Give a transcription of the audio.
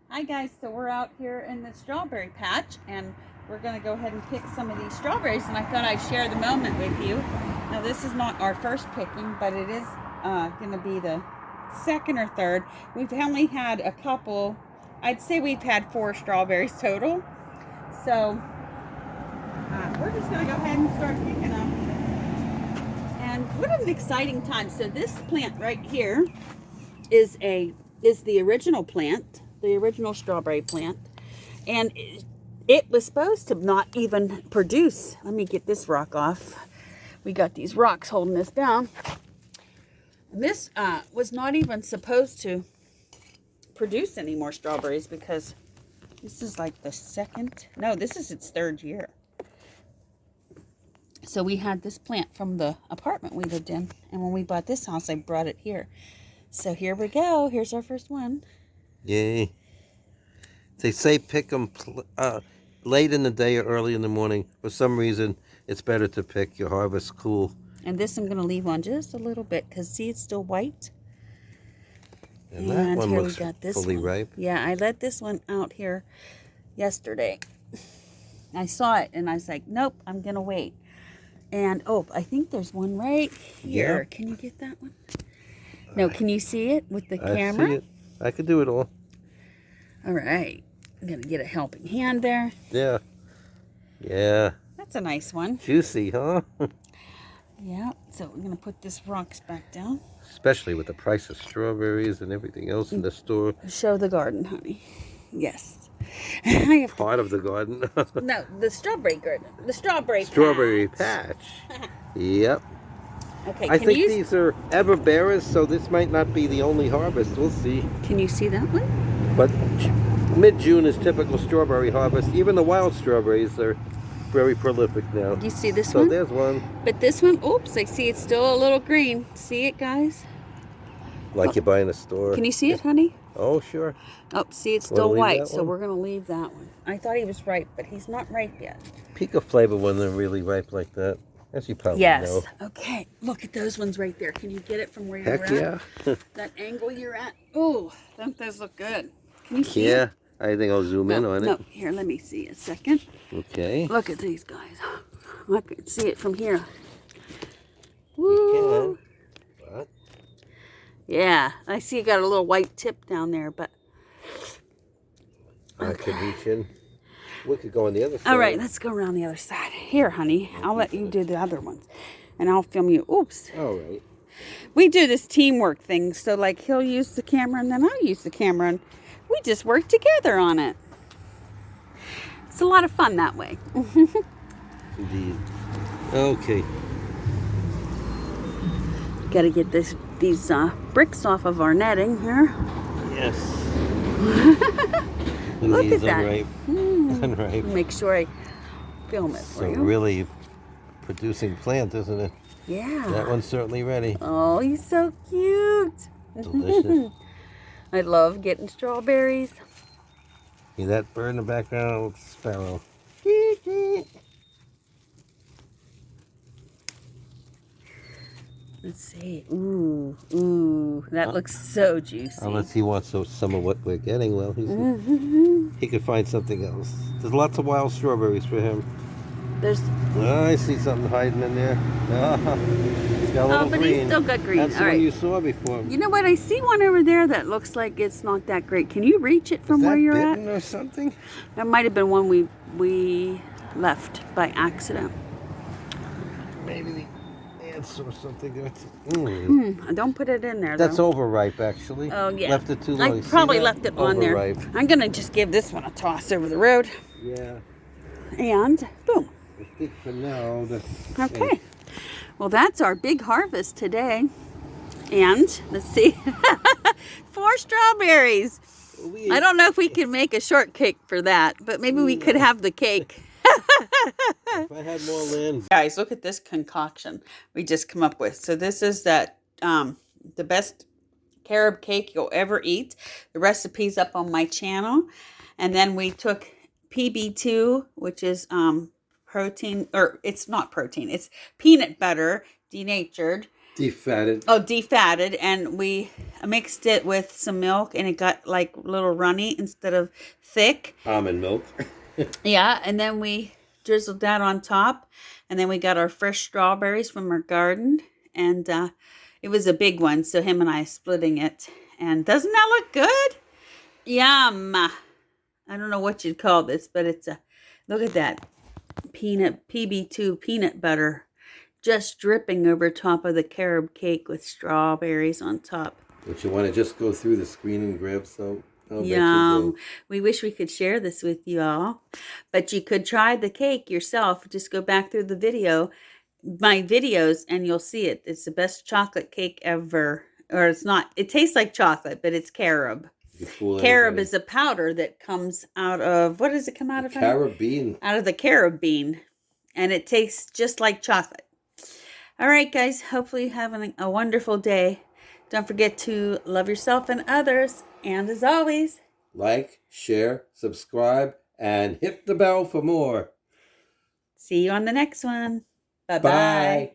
Hi guys, so we're out here in the strawberry patch and we're going to go ahead and pick some of these strawberries, and I thought I'd share the moment with you. Now this is not our first picking, but it is going to be the second or third. We've only had a couple. I'd say we've had 4 strawberries total. So we're just going to go ahead and start picking them. And what an exciting time. So this plant right here is the original plant, the original strawberry plant, and it was supposed to not even produce. Let me get this rock off. We got these rocks holding this down. This was not even supposed to produce any more strawberries because this is like the second, no, this is its 3rd year. So we had this plant from the apartment we lived in, and when we bought this house, I brought it here. So here we go. Here's our first one. Yay. They say pick them late in the day or early in the morning. For some reason, it's better to pick your harvest cool. And this I'm going to leave on just a little bit because, see, it's still white. And that one here looks we got this fully one. ripe. Yeah, I let this one out here yesterday. I saw it and I was like, nope, I'm going to wait. And, oh, I think there's one right here. Yeah. Can you get that one? No, can you see it with the camera? I see it. I could do it all. All right. I'm going to get a helping hand there. Yeah. Yeah. That's a nice one. Juicy, huh? Yeah. So we're going to put this rocks back down. Especially with the price of strawberries and everything else in the store. Show the garden, honey. Yes. I have Part of the garden. no, the strawberry garden. The strawberry patch. Yep. Okay, I think these are ever-bearers, so this might not be the only harvest. We'll see. Can you see that one? But mid-June is typical strawberry harvest. Even the wild strawberries are very prolific now. You see this so one? So there's one. But this one, oops, I see it's still a little green. See it, guys? Like you buy in a store. Can you see it, honey? Oh, sure. Oh, see, it's still white, so we're going to leave that one. I thought he was ripe, but he's not ripe yet. Pico flavor when they're really ripe like that. As you probably know. Yes. Okay, look at those ones right there. Can you get it from where you're at? Heck yeah. That angle you're at? Oh, don't those look good? Can you see Yeah, it? I think I'll zoom in on it. No, here, let me see a second. Okay. Look at these guys. I can see it from here. Woo. You can. But yeah, I see you got a little white tip down there, but I could reach in. We could go on the other side. All right, let's go around the other side. Here, honey, I'll let you do the other ones, and I'll film you. Oops. All right. We do this teamwork thing, so like he'll use the camera and then I'll use the camera, and we just work together on it. It's a lot of fun that way. Indeed. Okay. Got to get these bricks off of our netting here. Yes. Look at that. Unripe. Unripe. Make sure I film it for So you. really producing plant, isn't it? Yeah. That one's certainly ready. Oh, he's so cute. Delicious. I love getting strawberries. See that bird in the background? Sparrow. Let's see. Ooh, ooh, that looks so juicy. Unless he wants some of what we're getting. Well, he could find something else. There's lots of wild strawberries for him. There's. Oh, I see something hiding in there. He's got a little but green. he's still got green. That's the All one right. you saw before. You know what? I see one over there that looks like it's not that great. Can you reach it from Is that where you're bitten at? or something? That might have been one we left by accident. Maybe the ants or something. Don't put it in there. That's though. overripe, actually. Oh yeah. Left it too long. I See probably that? left it on there. Overripe. I'm gonna just give this one a toss over the road. Yeah. And boom. I think for now that's Okay. Well, that's our big harvest today. And let's see, 4 strawberries. I don't know if we can make a shortcake for that, but maybe we could have the cake. If I had more land. Guys, look at this concoction we just come up with. So this is that the best carob cake you'll ever eat. The recipe's up on my channel. And then we took PB2, which is protein, or it's not protein, it's peanut butter denatured. Defatted. Oh, defatted, and we I mixed it with some milk, and it got like a little runny instead of thick. Almond milk. Yeah, and then we drizzled that on top, and then we got our fresh strawberries from our garden, and it was a big one, so him and I splitting it. And doesn't that look good? Yum! I don't know what you'd call this, but it's a, look at that, peanut PB2 peanut butter just dripping over top of the carob cake with strawberries on top. Would you want to just go through the screen and grab some? I'll bet you Yum. do. We wish we could share this with you all, but you could try the cake yourself. Just go back through the video, my videos, and you'll see it. It's the best chocolate cake ever. Or it's not, it tastes like chocolate, but it's carob. You fool Carob anybody. is a powder that comes out of, what does it come out of? Carob bean. Out of the carob bean. And it tastes just like chocolate. All right, guys. Hopefully you're having a wonderful day. Don't forget to love yourself and others. And as always, Like, share, subscribe, and hit the bell for more. see you on the next one. Bye-bye. Bye.